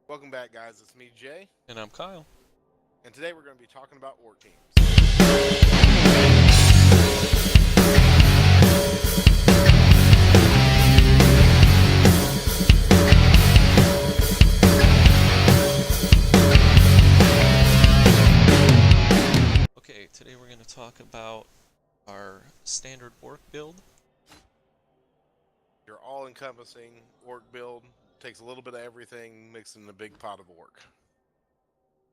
Welcome back, guys. It's me, Jay, And I'm Kyle. and today we're going to be talking about orc teams. Okay, today we're going to talk about our standard orc build. Your all-encompassing orc build takes a little bit of everything, mixed in a big pot of orc.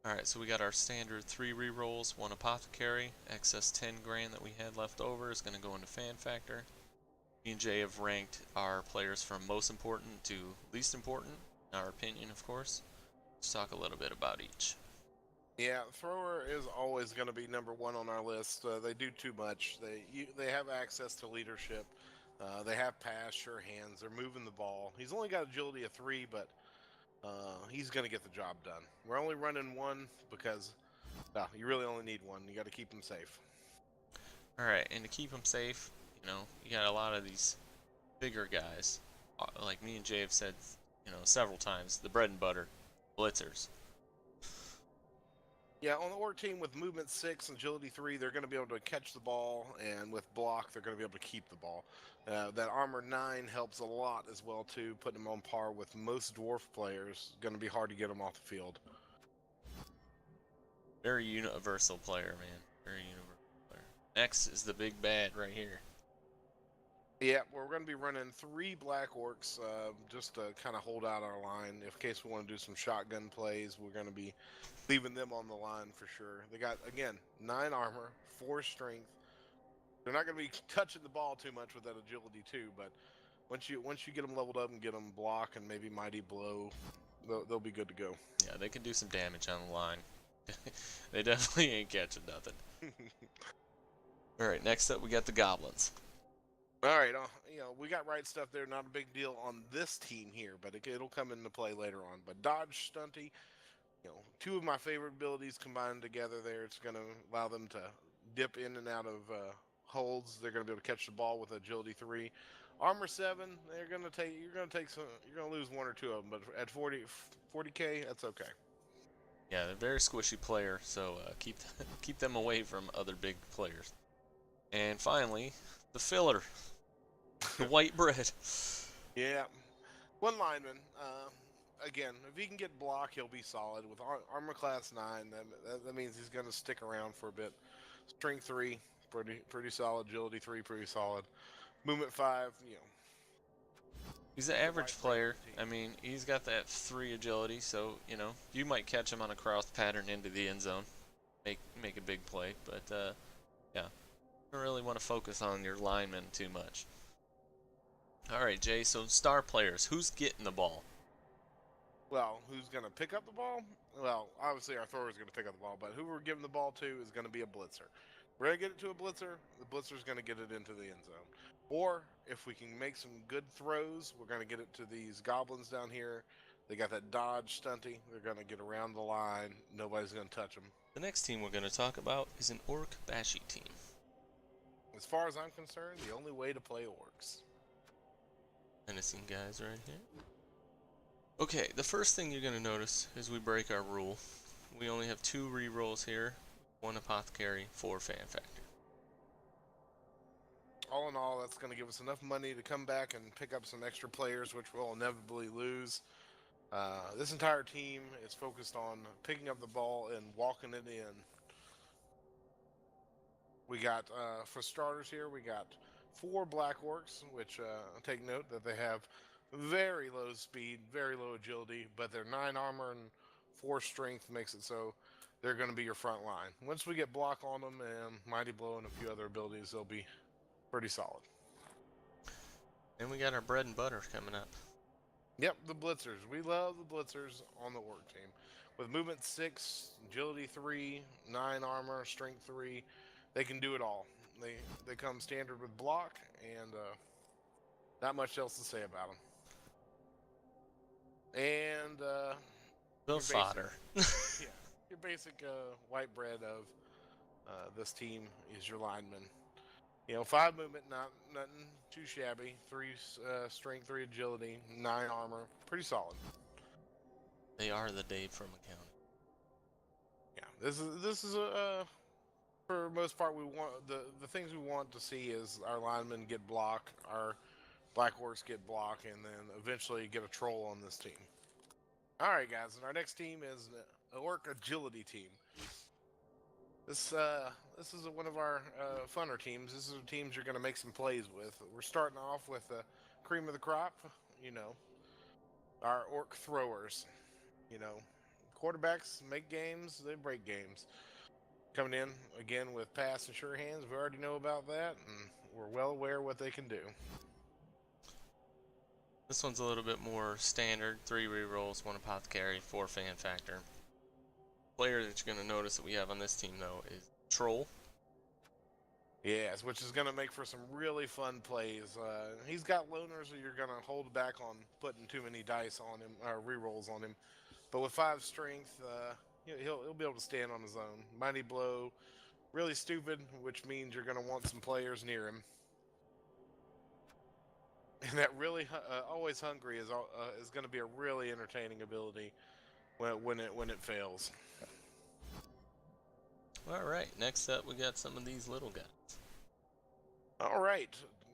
Alright, so we got our standard 3 rerolls, 1 apothecary, excess 10 grand that we had left over is going to go into fan factor. Me and Jay have ranked our players from most important to least important, in our opinion, of course. Let's talk a little bit about each. Yeah, thrower is always going to be number one on our list. They do too much. They have access to leadership. They have pass, sure hands. They're moving the ball. He's only got agility of 3, but he's going to get the job done. We're only running one because you really only need one. You got to keep him safe. Alright, and to keep them safe, you got a lot of these bigger guys. Like me and Jay have said, several times, the bread and butter, blitzers. Yeah, on the orc team with movement 6 and agility 3, they're going to be able to catch the ball, and with block, they're going to be able to keep the ball. That armor 9 helps a lot as well too, putting them on par with most dwarf players. Going to be hard to get them off the field. Very universal player, man. Very universal player. Next is the big bad right here. Yeah, we're going to be running 3 black orcs just to kind of hold out our line. In case we want to do some shotgun plays, we're going to be leaving them on the line for sure. They got, again, 9 armor, 4 strength. They're not going to be touching the ball too much with that agility too, but once you get them leveled up and get them block and maybe mighty blow, they'll be good to go. Yeah, they can do some damage on the line. They definitely ain't catching nothing. Alright, next up we got the goblins. All right, we got right stuff there. Not a big deal on this team here, but it'll come into play later on. But dodge, stunty, 2 of my favorite abilities combined together there. It's going to allow them to dip in and out of holds. They're going to be able to catch the ball with agility 3. Armor 7, you're going to lose 1 or 2 of them, but at 40k, that's okay. Yeah, they're a very squishy player, so keep them away from other big players. And finally, the filler. The white bread. Yeah, one lineman. Again, if he can get block, he'll be solid. With armor class 9, that means he's going to stick around for a bit. Strength 3, pretty solid. Agility 3, pretty solid. Movement 5, He's an he's the average right brain of player. the team. I mean, he's got that 3 agility, so, you might catch him on a cross pattern into the end zone. Make a big play, but, yeah. Don't really want to focus on your linemen too much. Alright, Jay, so star players. Who's getting the ball? Well, who's going to pick up the ball? Well, obviously our thrower is going to pick up the ball, but who we're giving the ball to is going to be a blitzer. We're going to get it to a blitzer. The blitzer's going to get it into the end zone. Or if we can make some good throws, we're going to get it to these goblins down here. They got that dodge stunty. They're going to get around the line. Nobody's going to touch them. The next team we're going to talk about is an Orc Bashing team. As far as I'm concerned, the only way to play orcs. Menacing guys right here. Okay, the first thing you're going to notice is we break our rule. We only have 2 rerolls here, 1 apothecary, 4 fan factor. All in all, that's going to give us enough money to come back and pick up some extra players, which we'll inevitably lose. This entire team is focused on picking up the ball and walking it in. We got, for starters here, we got 4 black orcs, which take note that they have very low speed, very low agility, but their 9 armor and 4 strength makes it so they're going to be your front line. Once we get block on them and mighty blow and a few other abilities, they'll be pretty solid. And we got our bread and butter coming up. Yep, the blitzers. We love the blitzers on the orc team. With movement 6, agility 3, 9 armor, strength 3, they can do it all. They come standard with block, and not much else to say about them. And The fodder. yeah, your basic white bread of this team is your lineman. 5 movement, nothing too shabby. 3 strength, 3 agility, 9 armor, pretty solid. they are the Dave from accounting. Yeah, this is a for the most part we want the things we want to see is our linemen get block, our black orcs get block, and then eventually get a troll on this team. All right, guys, and our next team is an orc agility team. This is one of our funner teams. This is teams you're going to make some plays with. We're starting off with the cream of the crop, you know, our orc throwers. You know, quarterbacks make games, they break games. Coming in again with pass and sure hands, we already know about that, and we're well aware what they can do. This one's a little bit more standard. 3 rerolls, 1 apothecary, 4 fan factor. Player that you're going to notice that we have on this team though is Troll. Yes, which is going to make for some really fun plays. He's got loners that you're going to hold back on putting too many dice on him, or rerolls on him. But with 5 strength, he'll be able to stand on his own. Mighty blow, really stupid, which means you're going to want some players near him. And that really always hungry is going to be a really entertaining ability when it fails. All right, next up we got some of these little guys. All right,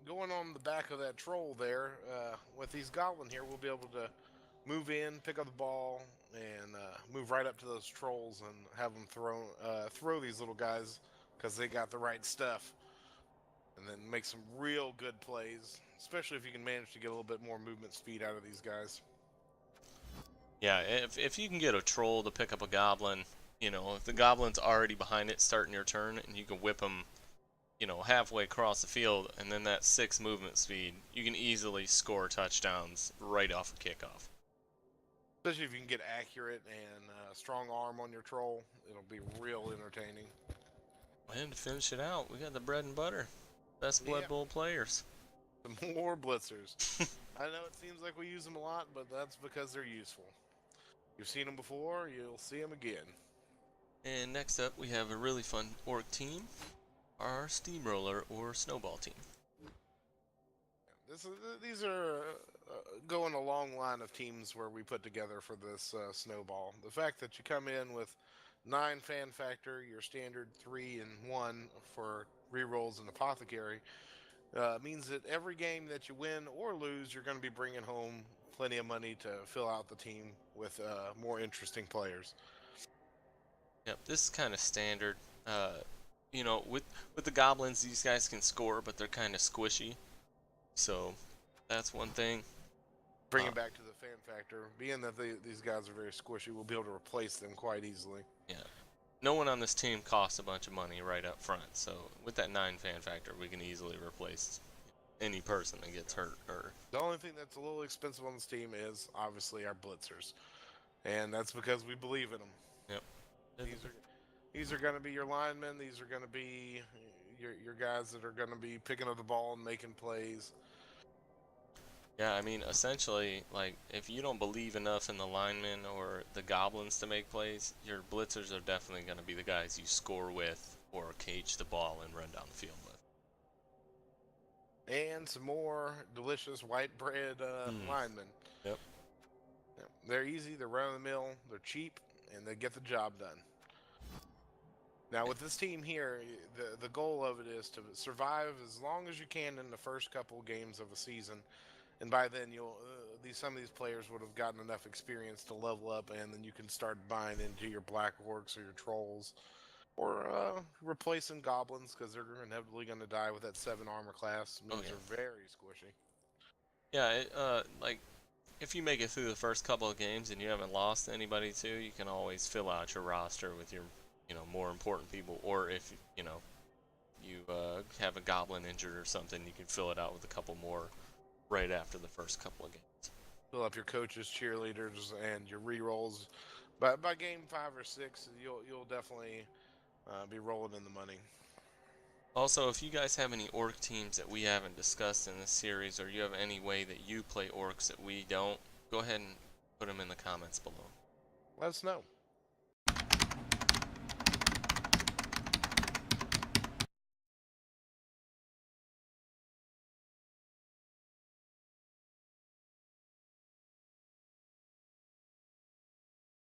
going on the back of that troll there, with these goblin here, we'll be able to move in, pick up the ball, and move right up to those trolls and have them throw these little guys because they got the right stuff, and then make some real good plays, especially if you can manage to get a little bit more movement speed out of these guys. Yeah, if you can get a troll to pick up a goblin, you know, if the goblin's already behind it starting your turn, and you can whip them, you know, halfway across the field, and then that 6 movement speed, you can easily score touchdowns right off a kickoff. Especially if you can get accurate and strong arm on your troll, it'll be real entertaining. And to finish it out, we got the bread and butter, best Blood Bowl players. Some more blitzers. I know it seems like we use them a lot, but that's because they're useful. You've seen them before, you'll see them again. And next up, we have a really fun orc team, our Steamroller or Snowball team. These are going a long line of teams where we put together for this Snowball. The fact that you come in with 9 fan factor, your standard 3 and 1 for rerolls and apothecary, means that every game that you win or lose, you're going to be bringing home plenty of money to fill out the team with more interesting players. Yep, this is kind of standard. You know, with the goblins, these guys can score, but they're kind of squishy. So that's one thing. Bringing back to the fan factor, being that these guys are very squishy, we'll be able to replace them quite easily. Yeah. No one on this team costs a bunch of money right up front, so with that 9 fan factor, we can easily replace any person that gets hurt. Or the only thing that's a little expensive on this team is obviously our blitzers, and that's because we believe in them. Yep. These are going to be your linemen. These are going to be your guys that are going to be picking up the ball and making plays. Yeah, I mean, essentially, like, if you don't believe enough in the linemen or the goblins to make plays, your blitzers are definitely going to be the guys you score with or cage the ball and run down the field with. And some more delicious white bread linemen. Yep. They're easy, they're run-of-the-mill, they're cheap, and they get the job done. Now, with this team here, the goal of it is to survive as long as you can in the first couple games of a season. And by then, some of these players would have gotten enough experience to level up, and then you can start buying into your black orcs or your trolls, or replacing goblins because they're inevitably going to die with that 7 armor class. These are very squishy. Yeah, like if you make it through the first couple of games and you haven't lost anybody too, you can always fill out your roster with your, you know, more important people. Or if you know you have a goblin injured or something, you can fill it out with a couple more right after the first couple of games. Fill up your coaches, cheerleaders, and your rerolls. But by game 5 or 6, you'll definitely be rolling in the money. Also, if you guys have any orc teams that we haven't discussed in this series, or you have any way that you play orcs that we don't, go ahead and put them in the comments below. Let us know.